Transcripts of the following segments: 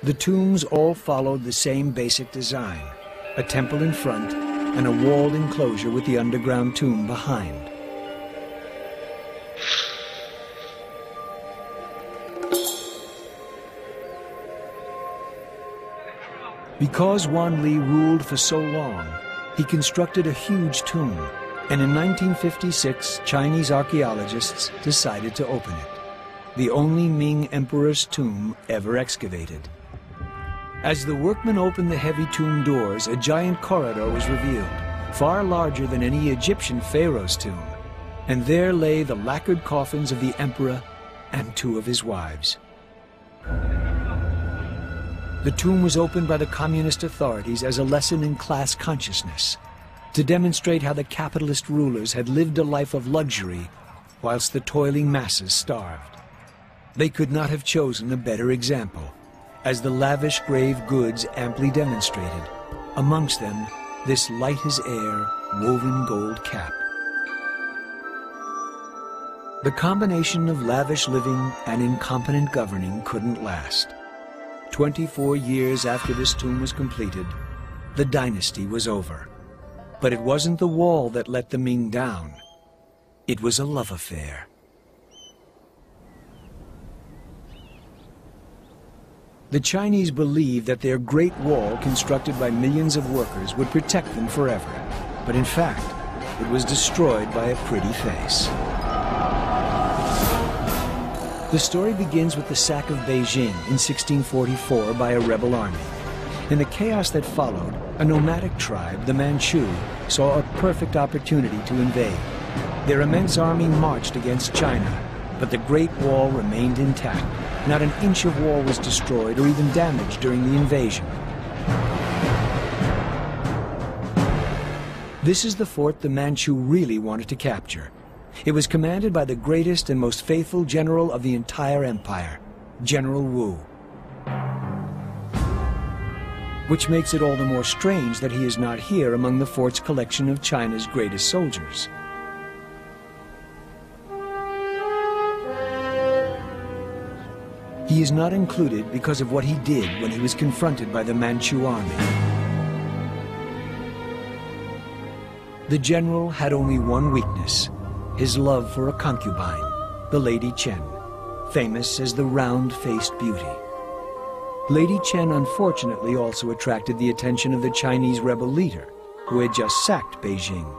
The tombs all followed the same basic design, a temple in front and a walled enclosure with the underground tomb behind. Because Wan Li ruled for so long, he constructed a huge tomb, and in 1956, Chinese archaeologists decided to open it, the only Ming emperor's tomb ever excavated. As the workmen opened the heavy tomb doors, a giant corridor was revealed, far larger than any Egyptian pharaoh's tomb, and there lay the lacquered coffins of the emperor and two of his wives. The tomb was opened by the communist authorities as a lesson in class consciousness, to demonstrate how the capitalist rulers had lived a life of luxury whilst the toiling masses starved. They could not have chosen a better example, as the lavish grave goods amply demonstrated, amongst them this light-as-air woven gold cap. The combination of lavish living and incompetent governing couldn't last. 24 years after this tomb was completed, the dynasty was over. But it wasn't the wall that let the Ming down. It was a love affair. The Chinese believed that their Great Wall, constructed by millions of workers, would protect them forever. But in fact, it was destroyed by a pretty face. The story begins with the sack of Beijing in 1644 by a rebel army. In the chaos that followed, a nomadic tribe, the Manchu, saw a perfect opportunity to invade. Their immense army marched against China, but the Great Wall remained intact. Not an inch of wall was destroyed or even damaged during the invasion. This is the fort the Manchu really wanted to capture. It was commanded by the greatest and most faithful general of the entire empire, General Wu. Which makes it all the more strange that he is not here among the fort's collection of China's greatest soldiers. He is not included because of what he did when he was confronted by the Manchu army. The general had only one weakness: his love for a concubine, the Lady Chen, famous as the round-faced beauty. Lady Chen unfortunately also attracted the attention of the Chinese rebel leader, who had just sacked Beijing.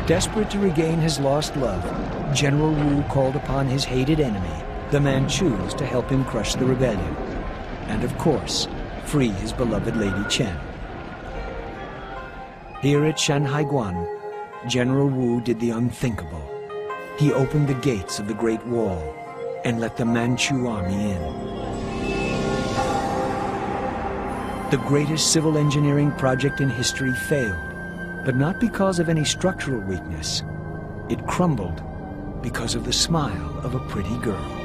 Desperate to regain his lost love, General Wu called upon his hated enemy, the Manchus, to help him crush the rebellion, and of course, free his beloved Lady Chen. Here at Shanhaiguan, General Wu did the unthinkable. He opened the gates of the Great Wall and let the Manchu army in. The greatest civil engineering project in history failed, but not because of any structural weakness. It crumbled because of the smile of a pretty girl.